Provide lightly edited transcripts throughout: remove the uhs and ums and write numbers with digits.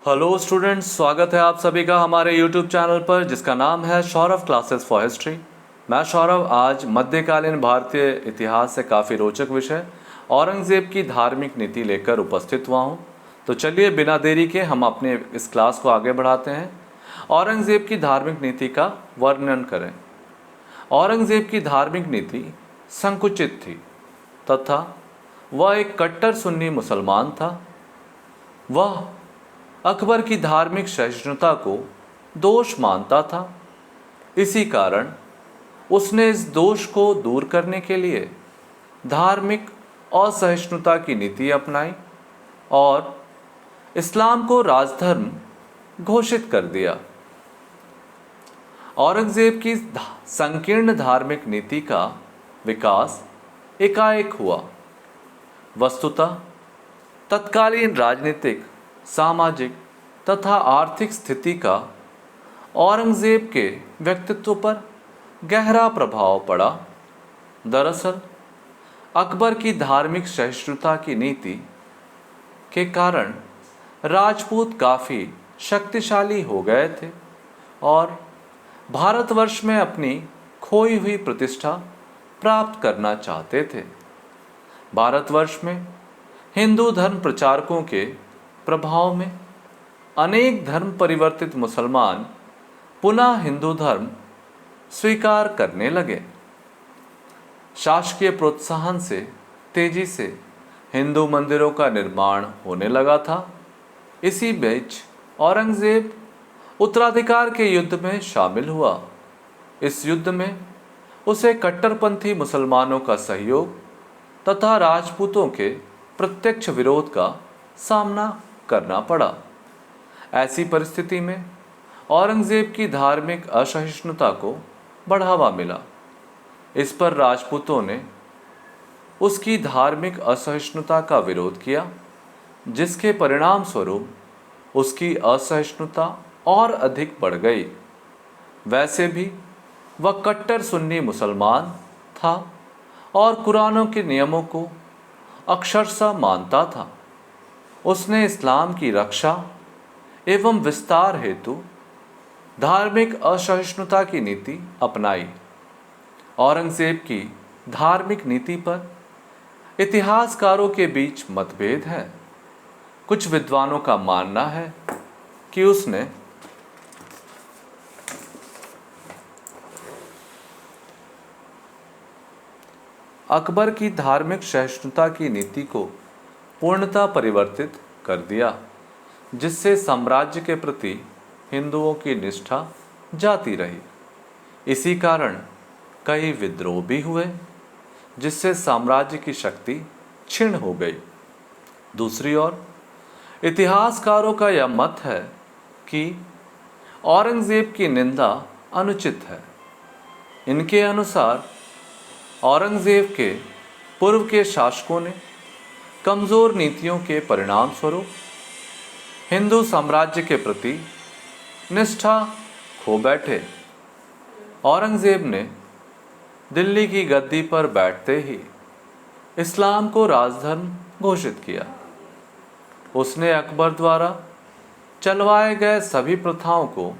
Hello students, स्वागत है आप सभी का हमारे यूट्यूब चैनल पर जिसका नाम है सौरभ क्लासेस फॉर हिस्ट्री। मैं सौरभ आज मध्यकालीन भारतीय इतिहास से काफ़ी रोचक विषय औरंगज़ेब की धार्मिक नीति लेकर उपस्थित हुआ हूँ। तो चलिए बिना देरी के हम अपने इस क्लास को आगे बढ़ाते हैं। औरंगज़ेब की धार्मिक नीति का वर्णन करें। औरंगज़ेब की धार्मिक नीति संकुचित थी तथा वह एक कट्टर सुन्नी मुसलमान था। वह अकबर की धार्मिक सहिष्णुता को दोष मानता था। इसी कारण उसने इस दोष को दूर करने के लिए धार्मिक असहिष्णुता की नीति अपनाई और इस्लाम को राजधर्म घोषित कर दिया। औरंगज़ेब की संकीर्ण धार्मिक नीति का विकास एकाएक हुआ। वस्तुतः तत्कालीन राजनीतिक, सामाजिक तथा आर्थिक स्थिति का औरंगज़ेब के व्यक्तित्व पर गहरा प्रभाव पड़ा। दरअसल अकबर की धार्मिक सहिष्णुता की नीति के कारण राजपूत काफ़ी शक्तिशाली हो गए थे और भारतवर्ष में अपनी खोई हुई प्रतिष्ठा प्राप्त करना चाहते थे। भारतवर्ष में हिंदू धर्म प्रचारकों के प्रभाव में अनेक धर्म परिवर्तित मुसलमान पुनः हिंदू धर्म स्वीकार करने लगे। शासकीय प्रोत्साहन से तेजी से हिंदू मंदिरों का निर्माण होने लगा था। इसी बीच औरंगज़ेब उत्तराधिकार के युद्ध में शामिल हुआ। इस युद्ध में उसे कट्टरपंथी मुसलमानों का सहयोग तथा राजपूतों के प्रत्यक्ष विरोध का सामना करना पड़ा। ऐसी परिस्थिति में औरंगज़ेब की धार्मिक असहिष्णुता को बढ़ावा मिला। इस पर राजपूतों ने उसकी धार्मिक असहिष्णुता का विरोध किया, जिसके परिणाम स्वरूप उसकी असहिष्णुता और अधिक बढ़ गई। वैसे भी वह कट्टर सुन्नी मुसलमान था और कुरानों के नियमों को अक्षरशः मानता था। उसने इस्लाम की रक्षा एवं विस्तार हेतु धार्मिक असहिष्णुता की नीति अपनाई। औरंगज़ेब की धार्मिक नीति पर इतिहासकारों के बीच मतभेद है। कुछ विद्वानों का मानना है कि उसने अकबर की धार्मिक सहिष्णुता की नीति को पूर्णतः परिवर्तित कर दिया, जिससे साम्राज्य के प्रति हिंदुओं की निष्ठा जाती रही। इसी कारण कई विद्रोह भी हुए, जिससे साम्राज्य की शक्ति क्षीण हो गई। दूसरी ओर इतिहासकारों का यह मत है कि औरंगज़ेब की निंदा अनुचित है। इनके अनुसार औरंगज़ेब के पूर्व के शासकों ने कमज़ोर नीतियों के परिणाम स्वरूप हिंदू साम्राज्य के प्रति निष्ठा खो बैठे। औरंगज़ेब ने दिल्ली की गद्दी पर बैठते ही इस्लाम को राजधर्म घोषित किया। उसने अकबर द्वारा चलवाए गए सभी प्रथाओं को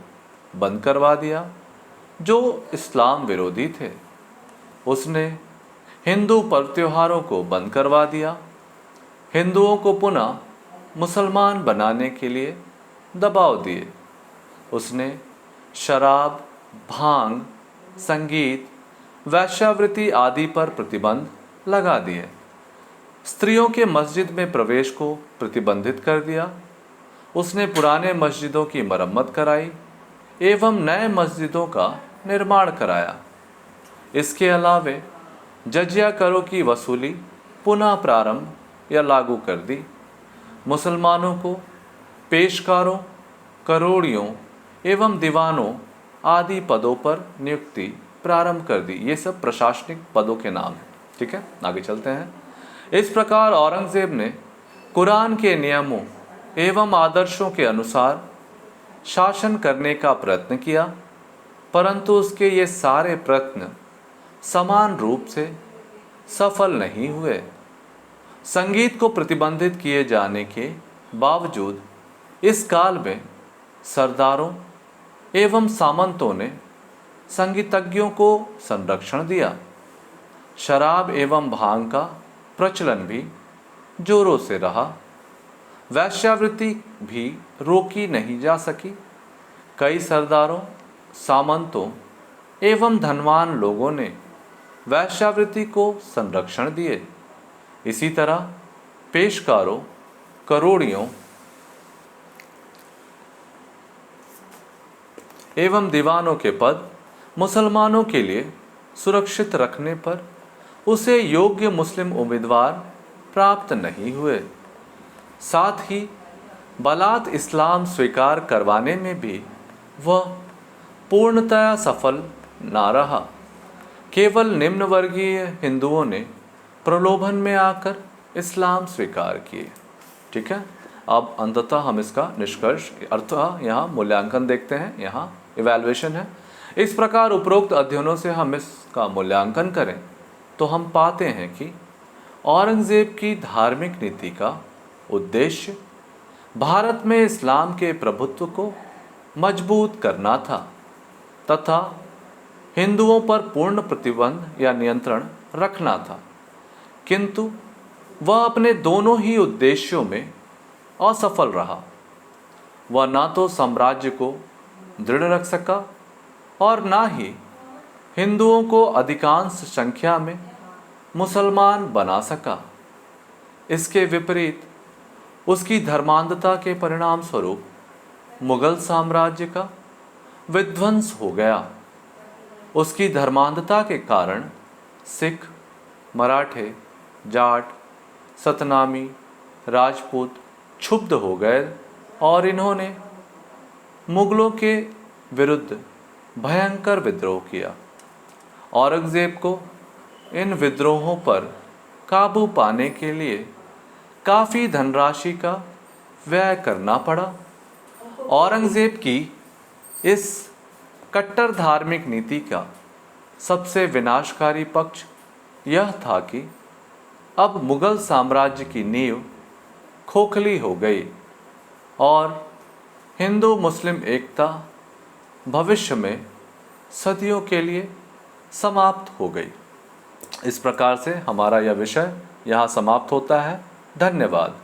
बंद करवा दिया जो इस्लाम विरोधी थे। उसने हिंदू पर्व त्योहारों को बंद करवा दिया। हिंदुओं को पुनः मुसलमान बनाने के लिए दबाव दिए। उसने शराब, भांग, संगीत, वेश्यावृत्ति आदि पर प्रतिबंध लगा दिए। स्त्रियों के मस्जिद में प्रवेश को प्रतिबंधित कर दिया। उसने पुराने मस्जिदों की मरम्मत कराई एवं नए मस्जिदों का निर्माण कराया। इसके अलावे जजिया करों की वसूली पुनः प्रारंभ या लागू कर दी। मुसलमानों को पेशकारों, करोड़ियों एवं दीवानों आदि पदों पर नियुक्ति प्रारंभ कर दी। ये सब प्रशासनिक पदों के नाम हैं। ठीक है, आगे चलते हैं। इस प्रकार औरंगज़ेब ने कुरान के नियमों एवं आदर्शों के अनुसार शासन करने का प्रयत्न किया, परंतु उसके ये सारे प्रयत्न समान रूप से सफल नहीं हुए। संगीत को प्रतिबंधित किए जाने के बावजूद इस काल में सरदारों एवं सामंतों ने संगीतज्ञों को संरक्षण दिया। शराब एवं भांग का प्रचलन भी जोरों से रहा। वैश्यावृत्ति भी रोकी नहीं जा सकी। कई सरदारों, सामंतों एवं धनवान लोगों ने वैश्यावृत्ति को संरक्षण दिए। इसी तरह पेशकारों, करोड़ियों एवं दीवानों के पद मुसलमानों के लिए सुरक्षित रखने पर उसे योग्य मुस्लिम उम्मीदवार प्राप्त नहीं हुए। साथ ही बलात् इस्लाम स्वीकार करवाने में भी वह पूर्णतया सफल ना रहा। केवल निम्न वर्गीय हिंदुओं ने प्रलोभन में आकर इस्लाम स्वीकार किए। ठीक है, अब अंततः हम इसका निष्कर्ष अर्थात यहाँ मूल्यांकन देखते हैं, यहाँ इवैल्यूएशन है। इस प्रकार उपरोक्त अध्ययनों से हम इसका मूल्यांकन करें तो हम पाते हैं कि औरंगजेब की धार्मिक नीति का उद्देश्य भारत में इस्लाम के प्रभुत्व को मजबूत करना था तथा हिंदुओं पर पूर्ण प्रतिबंध या नियंत्रण रखना था, किंतु वह अपने दोनों ही उद्देश्यों में असफल रहा। वह ना तो साम्राज्य को दृढ़ रख सका और ना ही हिंदुओं को अधिकांश संख्या में मुसलमान बना सका। इसके विपरीत उसकी धर्मांधता के परिणाम स्वरूप मुगल साम्राज्य का विध्वंस हो गया। उसकी धर्मांधता के कारण सिख, मराठे, जाट, सतनामी, राजपूत क्षुब्ध हो गए और इन्होंने मुगलों के विरुद्ध भयंकर विद्रोह किया। औरंगजेब को इन विद्रोहों पर काबू पाने के लिए काफ़ी धनराशि का व्यय करना पड़ा। औरंगजेब की इस कट्टर धार्मिक नीति का सबसे विनाशकारी पक्ष यह था कि अब मुगल साम्राज्य की नींव खोखली हो गई और हिंदू मुस्लिम एकता भविष्य में सदियों के लिए समाप्त हो गई। इस प्रकार से हमारा यह विषय यहाँ समाप्त होता है। धन्यवाद।